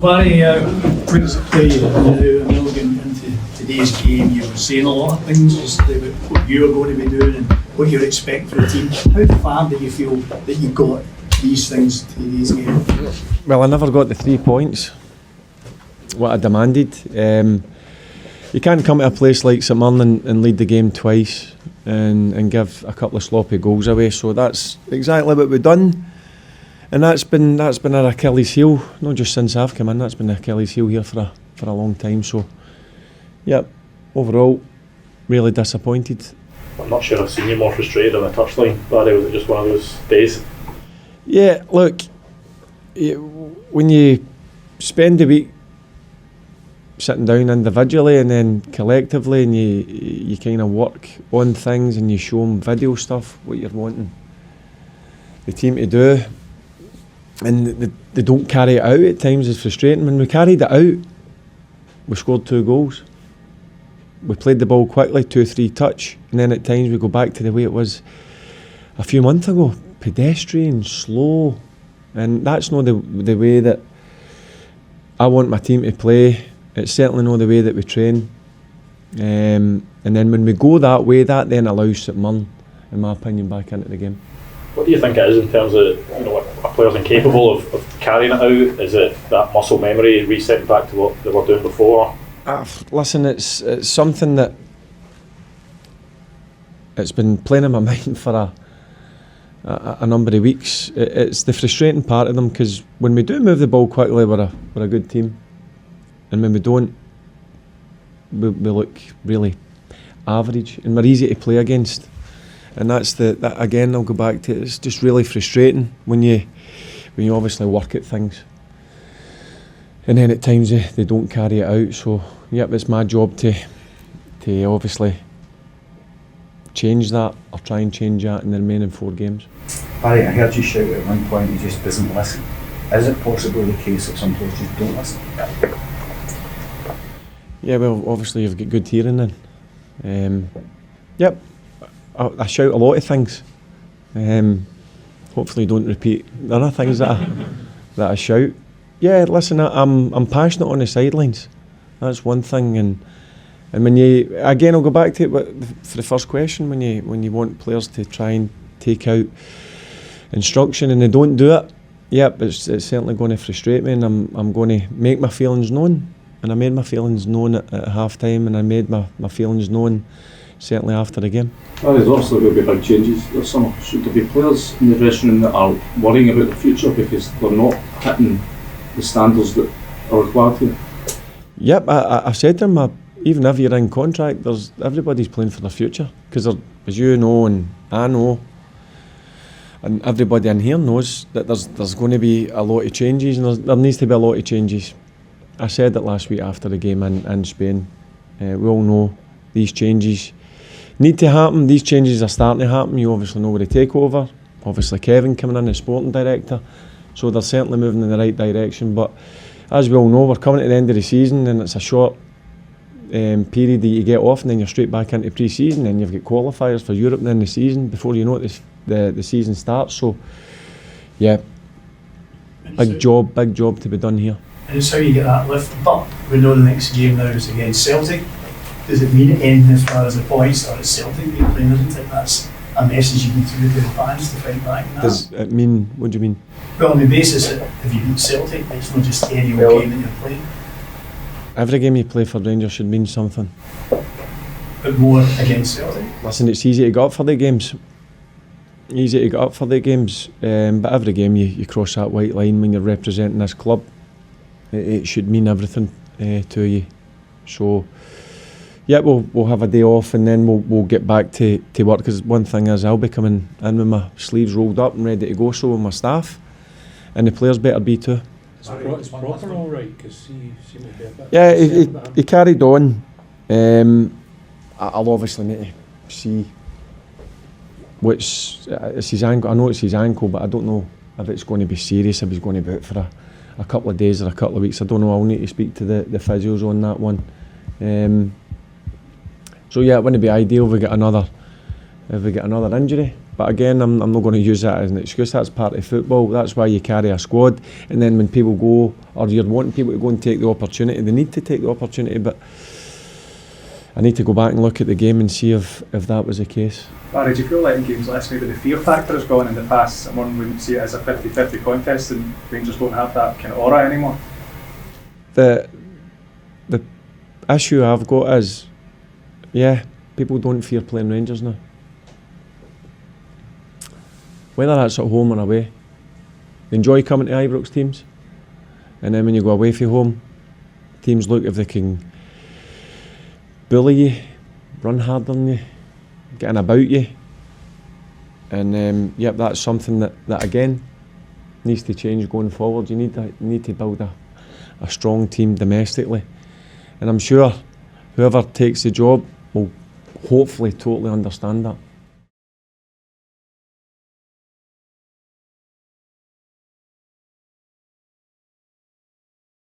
Barry, principally, now getting into today's game, you were saying a lot of things just about what you're going to be doing and what you expect from the team. How far do you feel that you got these things to today's game? Well, I never got the 3 points, what I demanded. You can't come to a place like St Mirren and lead the game twice and give a couple of sloppy goals away. So that's exactly what we've done. And that's been our Achilles heel, not just since I've come in. That's been the Achilles heel here for a long time. So, yeah, overall, really disappointed. I'm not sure I've seen you more frustrated on the touchline, Barry. Was it just one of those days? Yeah, look, when you spend the week sitting down individually and then collectively, and you kind of work on things and you show them video stuff, what you're wanting the team to do, and they don't carry it out at times, is frustrating. When we carried it out, we scored 2 goals. We played the ball quickly, 2-3 touch, and then at times we go back to the way it was a few months ago, pedestrian, slow, and that's not the way that I want my team to play. It's certainly not the way that we train. And then when we go that way, that then allows St Mirren, in my opinion, back into the game. What do you think it is in terms of, a player's incapable of carrying it out? Is it that muscle memory resetting back to what they were doing before? Listen, it's something that it's been playing in my mind for a number of weeks. It's the frustrating part of them, because when we do move the ball quickly, we're a good team, and when we don't, we look really average, and we're easy to play against. And that again, I'll go back to it. It's just really frustrating when you obviously work at things, and then at times they don't carry it out. So yep, it's my job to obviously change that, or try and change that in the remaining 4 games. Barry, I heard you shout at one point he just doesn't listen. Is it possibly the case that some players just don't listen? Yeah, well, obviously you've got good hearing then. Yep, I shout a lot of things. Hopefully don't repeat the other things that I shout. Yeah, listen, I'm passionate on the sidelines. That's one thing, and when you, again, I'll go back to it for the first question, when you want players to try and take out instruction and they don't do it, yep, it's certainly going to frustrate me, and I'm going to make my feelings known. And I made my feelings known at half time, and I made my feelings known certainly after the game. Well, there's obviously going to be big changes this summer. Should there be players in the dressing room that are worrying about the future because they're not hitting the standards that are required here? Yep, I said to them, even if you're in contract, everybody's playing for their future, because as you know and I know, and everybody in here knows, that there's going to be a lot of changes, and there needs to be a lot of changes. I said it last week after the game in Spain. We all know these changes need to happen. These changes are starting to happen. You obviously know with the takeover. Obviously Kevin coming in as sporting director. So they're certainly moving in the right direction. But as we all know, we're coming to the end of the season, and it's a short period that you get off, and then you're straight back into pre-season, and you've got qualifiers for Europe then the season. Before you know it, the season starts. So yeah, big job to be done here. And it's how you get that lift. But we know the next game now is against Celtic. Does it mean anything as far as the points, or is Celtic being playing? Isn't it? That's a message you need to give to the fans to fight back. Does it mean? What do you mean? Well, on the basis that if you beat Celtic, it's not just any old game that you're playing. Every game you play for Rangers should mean something. But more against Celtic. Listen, it's easy to get up for the games. But every game you cross that white line when you're representing this club. It should mean everything to you. So, yeah, we'll have a day off, and then we'll get back to work, because one thing is, I'll be coming in with my sleeves rolled up and ready to go, so will my staff, and the players better be too. It's proper all right, because he seemed to be a bit... Yeah, he carried on. I'll obviously need to see it's his ankle. I know it's his ankle, but I don't know if it's going to be serious, if he's going to be out for a couple of days or a couple of weeks. I don't know. I'll need to speak to the physios on that one. So yeah, it wouldn't be ideal if we get another injury, But again, I'm not going to use that as an excuse. That's part of football. That's why you carry a squad. And then when people go, or you're wanting people to go and take the opportunity, they need to take the opportunity. But I need to go back and look at the game and see if that was the case. Barry, do you feel like in games like this maybe the fear factor has gone? In the past, someone wouldn't see it as a 50-50 contest, and Rangers don't have that kind of aura anymore? The issue I've got is, yeah, people don't fear playing Rangers now. Whether that's at home or away, they enjoy coming to Ibrox teams, and then when you go away from home, teams look if they can bully you, run harder than you, getting about you, and yep, that's something that again needs to change going forward. You need to build a strong team domestically, and I'm sure whoever takes the job will hopefully totally understand that.